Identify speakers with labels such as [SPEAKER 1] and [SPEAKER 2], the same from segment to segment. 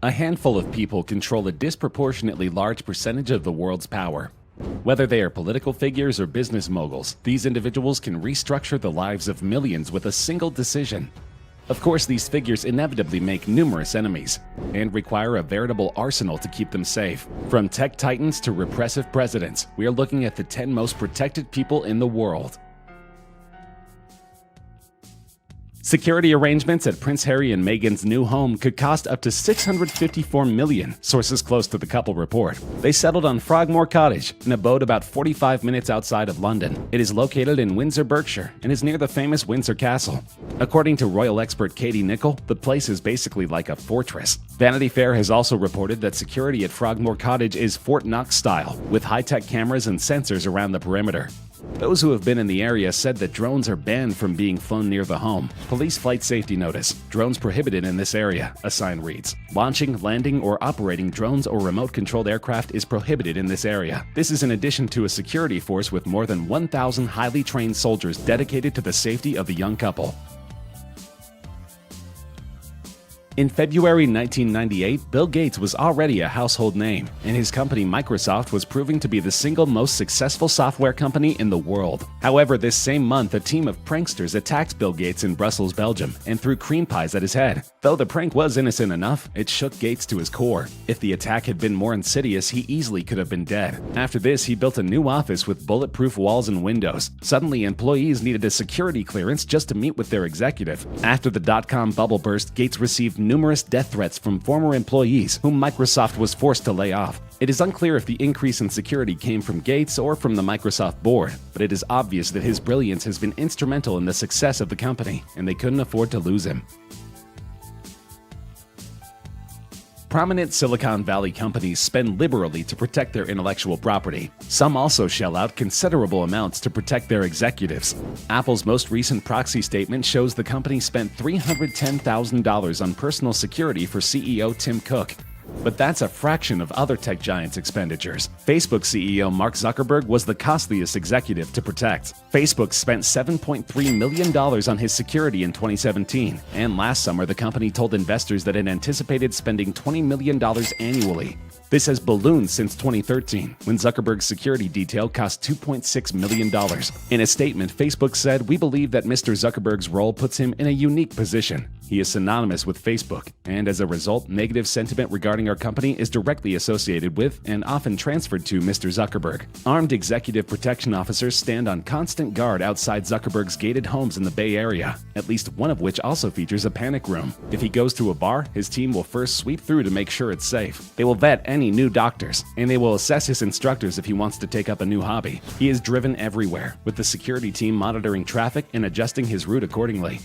[SPEAKER 1] A handful of people control a disproportionately large percentage of the world's power. Whether they are political figures or business moguls, these individuals can restructure the lives of millions with a single decision. Of course, these figures inevitably make numerous enemies and require a veritable arsenal to keep them safe. From tech titans to repressive presidents, we are looking at the 10 most protected people in the world. Security arrangements at Prince Harry and Meghan's new home could cost up to $654 million, sources close to the couple report. They settled on Frogmore Cottage, an abode about 45 minutes outside of London. It is located in Windsor, Berkshire, and is near the famous Windsor Castle. According to royal expert Katie Nicholl, the place is basically like a fortress. Vanity Fair has also reported that security at Frogmore Cottage is Fort Knox style, with high-tech cameras and sensors around the perimeter. Those who have been in the area said that drones are banned from being flown near the home. Police flight safety notice. Drones prohibited in this area, a sign reads. Launching, landing, or operating drones or remote-controlled aircraft is prohibited in this area. This is in addition to a security force with more than 1,000 highly trained soldiers dedicated to the safety of the young couple. In February 1998, Bill Gates was already a household name, and his company Microsoft was proving to be the single most successful software company in the world. However, this same month, a team of pranksters attacked Bill Gates in Brussels, Belgium, and threw cream pies at his head. Though the prank was innocent enough, it shook Gates to his core. If the attack had been more insidious, he easily could have been dead. After this, he built a new office with bulletproof walls and windows. Suddenly, employees needed a security clearance just to meet with their executive. After the dot-com bubble burst, Gates received numerous death threats from former employees whom Microsoft was forced to lay off. It is unclear if the increase in security came from Gates or from the Microsoft board, but it is obvious that his brilliance has been instrumental in the success of the company, and they couldn't afford to lose him. Prominent Silicon Valley companies spend liberally to protect their intellectual property. Some also shell out considerable amounts to protect their executives. Apple's most recent proxy statement shows the company spent $310,000 on personal security for CEO Tim Cook. But that's a fraction of other tech giants' expenditures. Facebook CEO Mark Zuckerberg was the costliest executive to protect. Facebook spent $7.3 million on his security in 2017, and last summer the company told investors that it anticipated spending $20 million annually. This has ballooned since 2013, when Zuckerberg's security detail cost $2.6 million. In a statement, Facebook said, "We believe that Mr. Zuckerberg's role puts him in a unique position. He is synonymous with Facebook, and as a result, negative sentiment regarding our company is directly associated with and often transferred to Mr. Zuckerberg." Armed executive protection officers stand on constant guard outside Zuckerberg's gated homes in the Bay Area, at least one of which also features a panic room. If he goes to a bar, his team will first sweep through to make sure it's safe. They will vet any new doctors, and they will assess his instructors if he wants to take up a new hobby. He is driven everywhere, with the security team monitoring traffic and adjusting his route accordingly.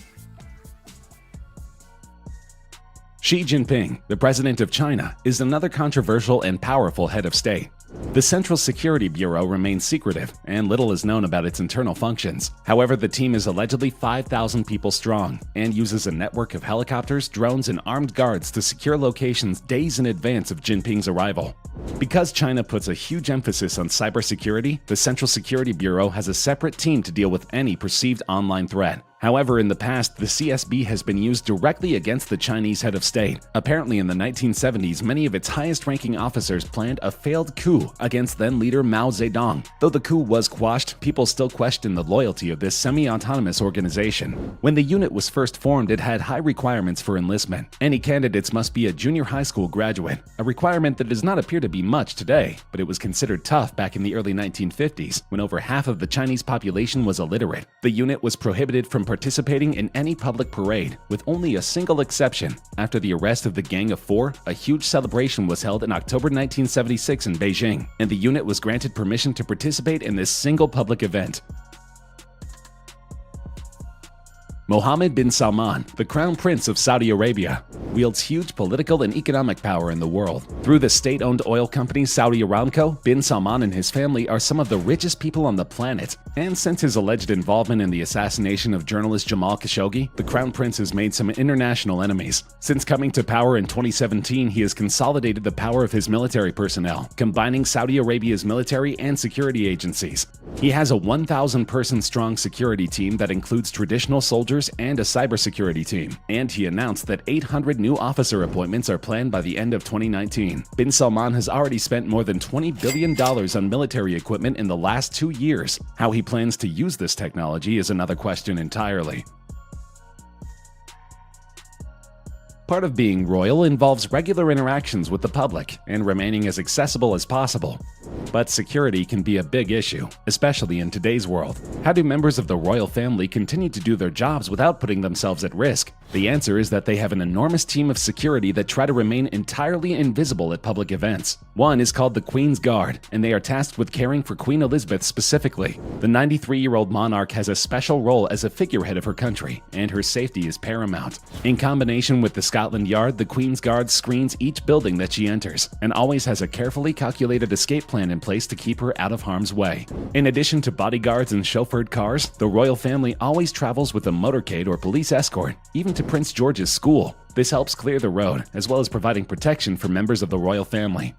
[SPEAKER 1] Xi Jinping, the president of China, is another controversial and powerful head of state. The Central Security Bureau remains secretive, and little is known about its internal functions. However, the team is allegedly 5,000 people strong and uses a network of helicopters, drones, and armed guards to secure locations days in advance of Jinping's arrival. Because China puts a huge emphasis on cybersecurity, the Central Security Bureau has a separate team to deal with any perceived online threat. However, in the past, the CSB has been used directly against the Chinese head of state. Apparently, in the 1970s, many of its highest-ranking officers planned a failed coup against then-leader Mao Zedong. Though the coup was quashed, people still question the loyalty of this semi-autonomous organization. When the unit was first formed, it had high requirements for enlistment. Any candidates must be a junior high school graduate, a requirement that does not appear to be much today, but it was considered tough back in the early 1950s, when over half of the Chinese population was illiterate. The unit was prohibited from participating in any public parade, with only a single exception. After the arrest of the Gang of Four, a huge celebration was held in October 1976 in Beijing, and the unit was granted permission to participate in this single public event. Mohammed bin Salman, the Crown Prince of Saudi Arabia, wields huge political and economic power in the world. Through the state-owned oil company Saudi Aramco, bin Salman and his family are some of the richest people on the planet. And since his alleged involvement in the assassination of journalist Jamal Khashoggi, the Crown Prince has made some international enemies. Since coming to power in 2017, he has consolidated the power of his military personnel, combining Saudi Arabia's military and security agencies. He has a 1,000-person strong security team that includes traditional soldiers soldiers and a cybersecurity team. And he announced that 800 new officer appointments are planned by the end of 2019. Bin Salman has already spent more than $20 billion on military equipment in the last 2 years. How he plans to use this technology is another question entirely. Part of being royal involves regular interactions with the public and remaining as accessible as possible. But security can be a big issue, especially in today's world. How do members of the royal family continue to do their jobs without putting themselves at risk? The answer is that they have an enormous team of security that try to remain entirely invisible at public events. One is called the Queen's Guard, and they are tasked with caring for Queen Elizabeth specifically. The 93-year-old monarch has a special role as a figurehead of her country, and her safety is paramount. In combination with the Scotland Yard, the Queen's Guard screens each building that she enters, and always has a carefully calculated escape plan in place to keep her out of harm's way. In addition to bodyguards and chauffeured cars, the royal family always travels with a motorcade or police escort, even to Prince George's school. This helps clear the road, as well as providing protection for members of the royal family.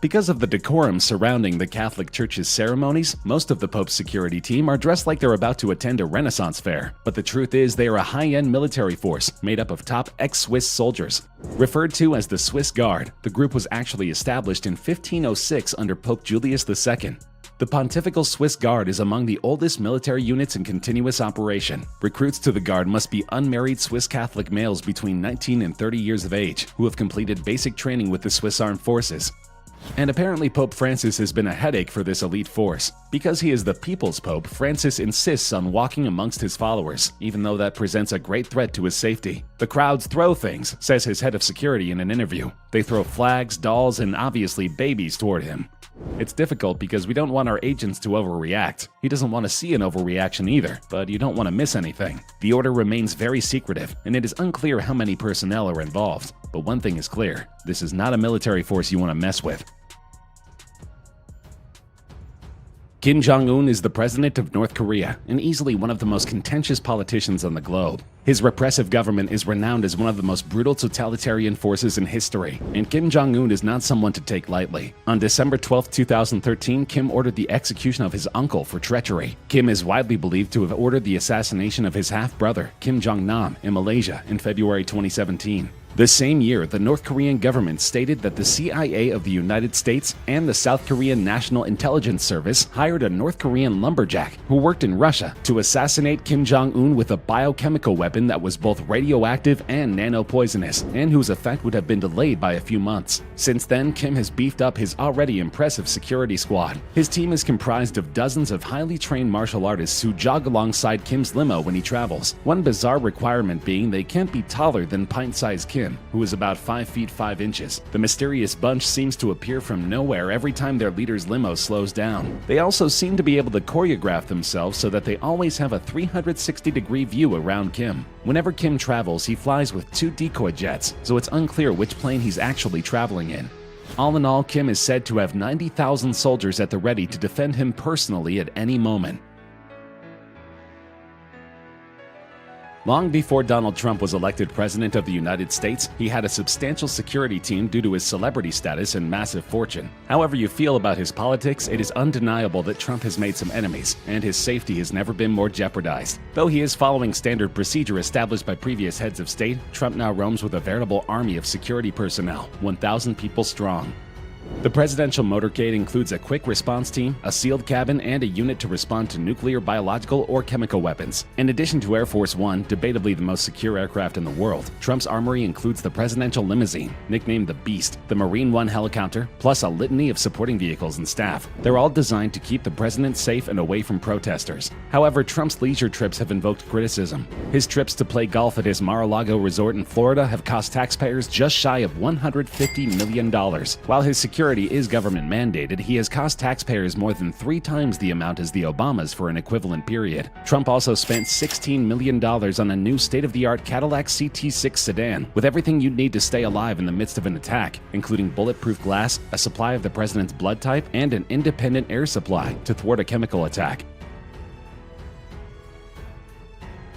[SPEAKER 1] Because of the decorum surrounding the Catholic Church's ceremonies, most of the Pope's security team are dressed like they're about to attend a Renaissance fair. But the truth is they are a high-end military force made up of top ex-Swiss soldiers. Referred to as the Swiss Guard, the group was actually established in 1506 under Pope Julius II. The Pontifical Swiss Guard is among the oldest military units in continuous operation. Recruits to the Guard must be unmarried Swiss Catholic males between 19 and 30 years of age who have completed basic training with the Swiss Armed Forces. And apparently Pope Francis has been a headache for this elite force. Because he is the People's Pope, Francis insists on walking amongst his followers, even though that presents a great threat to his safety. The crowds throw things, says his head of security in an interview. They throw flags, dolls, and obviously babies toward him. It's difficult because we don't want our agents to overreact. He doesn't want to see an overreaction either, but you don't want to miss anything. The order remains very secretive, and it is unclear how many personnel are involved. But one thing is clear, this is not a military force you want to mess with. Kim Jong-un is the president of North Korea and easily one of the most contentious politicians on the globe. His repressive government is renowned as one of the most brutal totalitarian forces in history, and Kim Jong-un is not someone to take lightly. On December 12, 2013, Kim ordered the execution of his uncle for treachery. Kim is widely believed to have ordered the assassination of his half-brother, Kim Jong-nam, in Malaysia in February 2017. The same year, the North Korean government stated that the CIA of the United States and the South Korean National Intelligence Service hired a North Korean lumberjack who worked in Russia to assassinate Kim Jong-un with a biochemical weapon that was both radioactive and nanopoisonous, and whose effect would have been delayed by a few months. Since then, Kim has beefed up his already impressive security squad. His team is comprised of dozens of highly trained martial artists who jog alongside Kim's limo when he travels. One bizarre requirement being they can't be taller than pint-sized Kim, who is about 5 feet 5 inches. The mysterious bunch seems to appear from nowhere every time their leader's limo slows down. They also seem to be able to choreograph themselves so that they always have a 360-degree view around Kim. Whenever Kim travels, he flies with 2 decoy jets, so it's unclear which plane he's actually traveling in. All in all, Kim is said to have 90,000 soldiers at the ready to defend him personally at any moment. Long before Donald Trump was elected president of the United States, he had a substantial security team due to his celebrity status and massive fortune. However you feel about his politics, it is undeniable that Trump has made some enemies, and his safety has never been more jeopardized. Though he is following standard procedure established by previous heads of state, Trump now roams with a veritable army of security personnel, 1,000 people strong. The presidential motorcade includes a quick response team, a sealed cabin, and a unit to respond to nuclear, biological, or chemical weapons. In addition to Air Force One, debatably the most secure aircraft in the world, Trump's armory includes the presidential limousine, nicknamed the Beast, the Marine One helicopter, plus a litany of supporting vehicles and staff. They're all designed to keep the president safe and away from protesters. However, Trump's leisure trips have invoked criticism. His trips to play golf at his Mar-a-Lago resort in Florida have cost taxpayers just shy of $150 million. While his security is government mandated, he has cost taxpayers more than 3 times the amount as the Obamas for an equivalent period. Trump also spent $16 million on a new state-of-the-art Cadillac CT6 sedan, with everything you'd need to stay alive in the midst of an attack, including bulletproof glass, a supply of the president's blood type, and an independent air supply to thwart a chemical attack.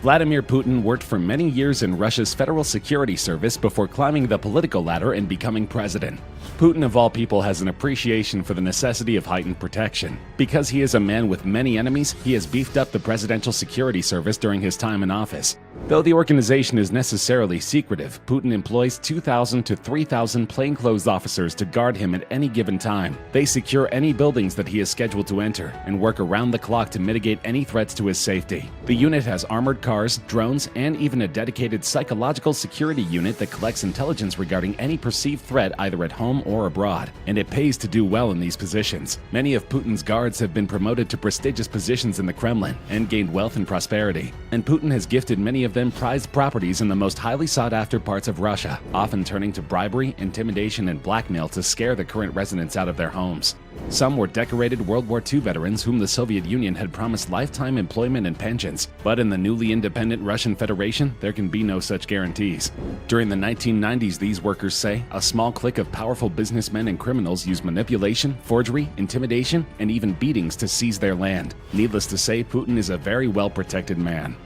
[SPEAKER 1] Vladimir Putin worked for many years in Russia's Federal Security Service before climbing the political ladder and becoming president. Putin, of all people, has an appreciation for the necessity of heightened protection. Because he is a man with many enemies, he has beefed up the Presidential Security Service during his time in office. Though the organization is necessarily secretive, Putin employs 2,000 to 3,000 plainclothes officers to guard him at any given time. They secure any buildings that he is scheduled to enter and work around the clock to mitigate any threats to his safety. The unit has armored cars, drones, and even a dedicated psychological security unit that collects intelligence regarding any perceived threat either at home or abroad, and it pays to do well in these positions. Many of Putin's guards have been promoted to prestigious positions in the Kremlin and gained wealth and prosperity, and Putin has gifted many of them prized properties in the most highly sought-after parts of Russia, often turning to bribery, intimidation, and blackmail to scare the current residents out of their homes. Some were decorated World War II veterans whom the Soviet Union had promised lifetime employment and pensions, but in the newly independent Russian Federation, there can be no such guarantees. During the 1990s, these workers say, a small clique of powerful businessmen and criminals used manipulation, forgery, intimidation, and even beatings to seize their land. Needless to say, Putin is a very well-protected man.